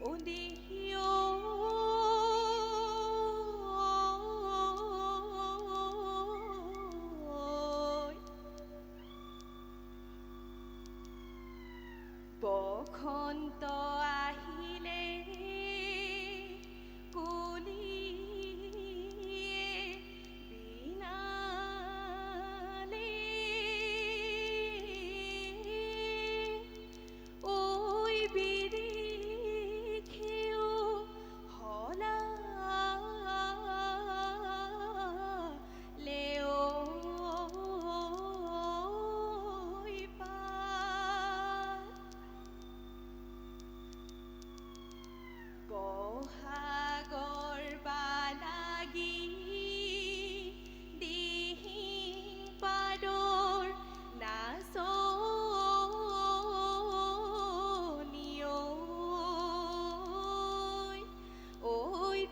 দেহিও বসন্ত আহিলে কুলিয়ে বিনালে ঐ বিৰিখেও হলালে বহাগৰ বালাগি দিহিং পাদৰ নাচনিও ঐ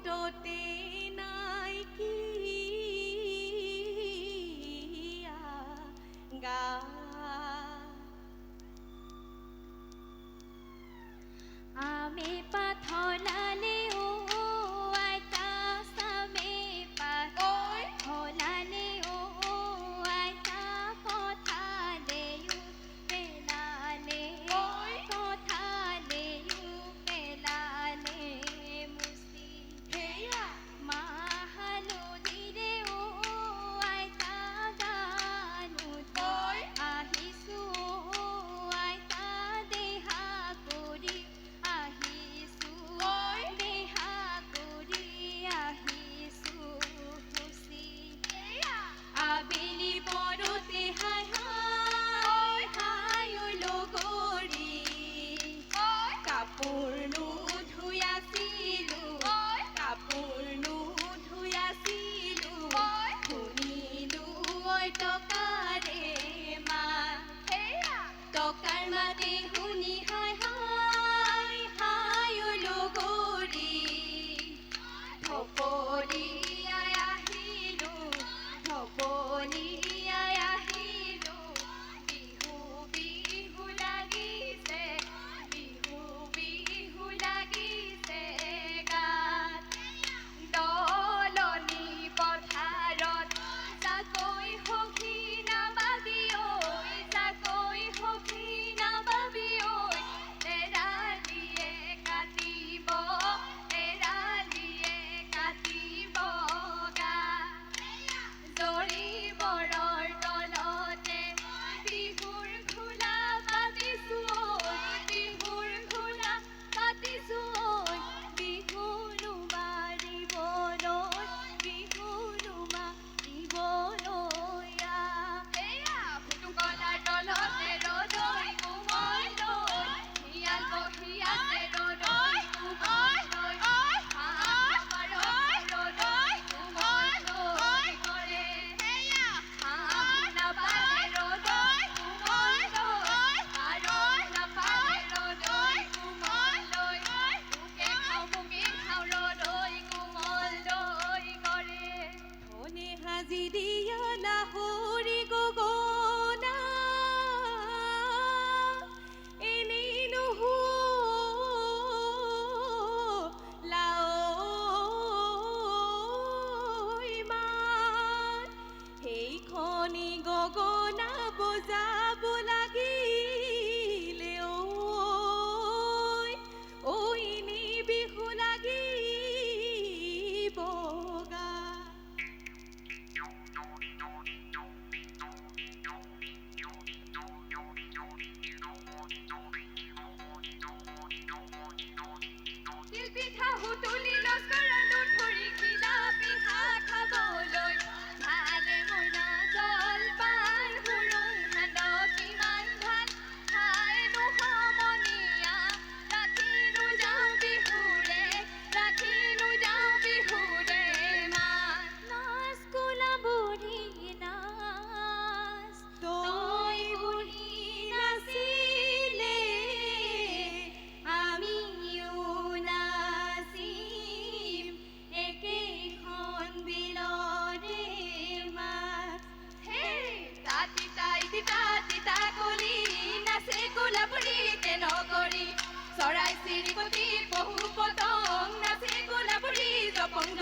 ততে নাই কিয়া গা आमे पाथलाले ओ आइता सामे पाथलाले ओ आइता कथाले यु पेलाले कथाले यु पेलाले मुस्ति हेया महानदीरे ओ आइता गानुत আহিছো आइता देहा करि আহিছো দেহা কৰি আহিছো খুচি আবেলি পৰতে হাই হাই হাই লগৰী কাপোৰ নুধুই আছিলো কাপোৰ নুধুই আছিলো শুনিলো ঐ টকাৰে মাত টকাৰ মাতে শুনি হাই হাই হাই লগৰী ধপলিয়াই আহিলো ধপলিয়াই আহিলো বিহু বিহু লাগিছে বিহু বিহু লাগিছে গাত দলনি পথাৰত জাকৈ সখী নাবাবি ঐ জাকৈ সখী নাবাবি ঐ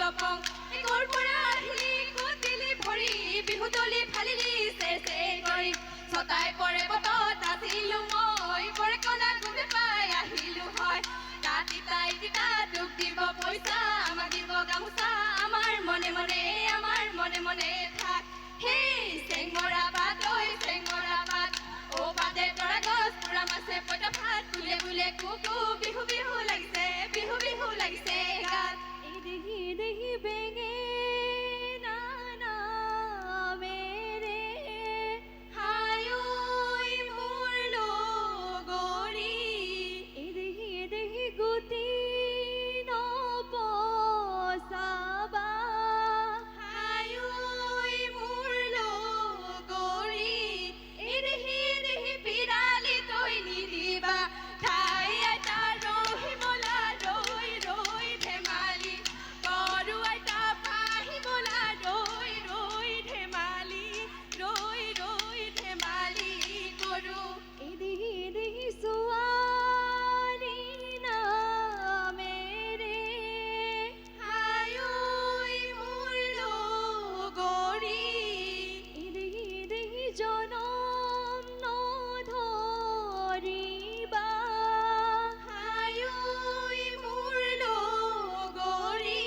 লপং একৰ পৰা আহিলি কুটিলি ভৰি বিহুতলি ফালিলি চেচে কৰি ছটাই পৰে বতত আছিলো মই পৰে কনা গুবে পাই আহিলো হয় ৰাতি তাই তিতা দুখ দিব পইচা আমাক দিব গামোচা আমাৰ মনে মনে থাক হেই চেংমৰা পাত ঐ চেংমৰা পাত ও পাতে তৰা গছ পুৰা মাছে পইতা ভাত বুলে বুলে কুকু বিহু বিহু লাগিছে গাত দেহি দেহি বেগে নানা মেৰে হায় ঐ মোৰ লগৰী দেহি দেহি গুটি নপচাবা হায় ঐ মোৰ লগৰী দেহি দেহি পিৰালি তই নিদিবা ঠাই আইতা ৰহিবলা ৰৈ ৰৈ ধেমালি কৰো আইতা পাহিবলা ৰৈ ৰৈ ধেমালি কৰো দেহি দেহি ছোৱালী নামেৰে হায় ঐ মোৰ লগৰী দেহি দেহি জনম নধৰিবা হায় ঐ মোৰ লগৰী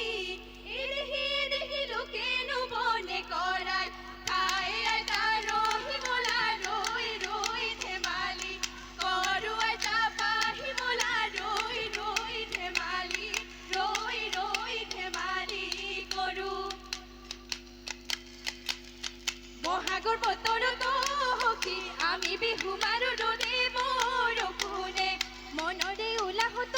দেহি লোকেনো বনে কৰাই ঠাই আইতা ৰহিবলা ৰৈ ৰৈ ধেমালি কৰো আইতা পাহিবলা ৰৈ ৰৈ ধেমালি কৰো বহাগৰ বতৰতো সখী আমি বিহু মাৰো ৰ'দে বৰষুণে মনৰে উলাহত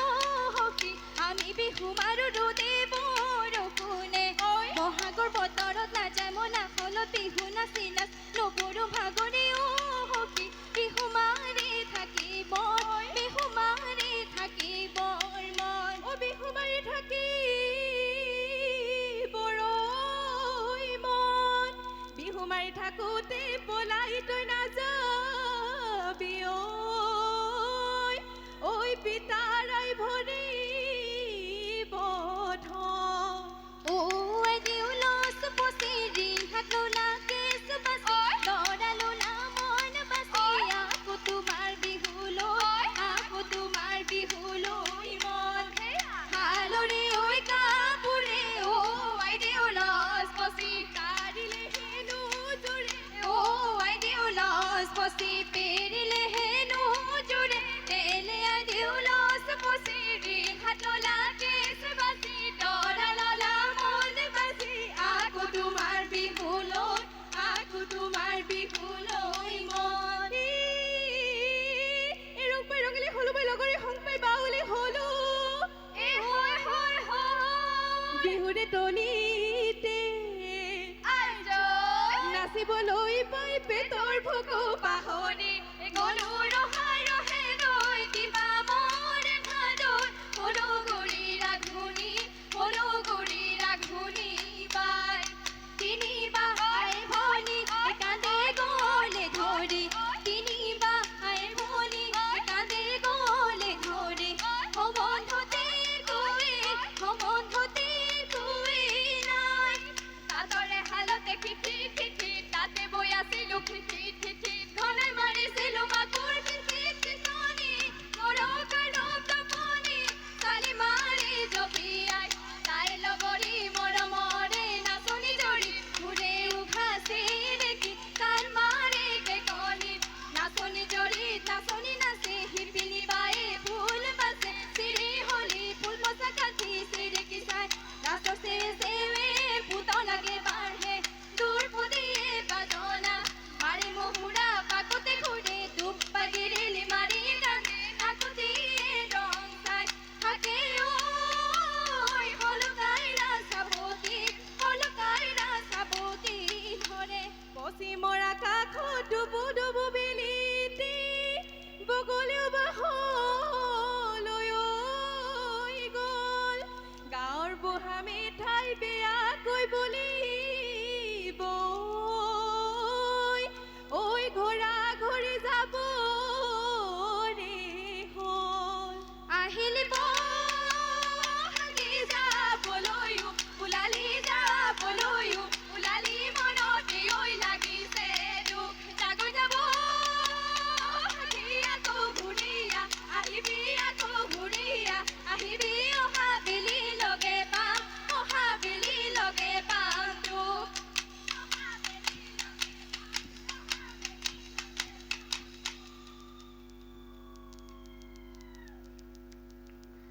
সখী আমি বিহু মাৰো ৰ'দে বৰষুণে বহাগৰ বতৰত নাযায় মনা হলত বিহু নাচি নাচ নপৰো ভাগৰে সখী বিহু মাৰি থাকিব মন বিহু মাৰি থাকি বৰৈ মন বিহু মাৰি থাকোতে পলাই তই নাযাবি ঐ পিতা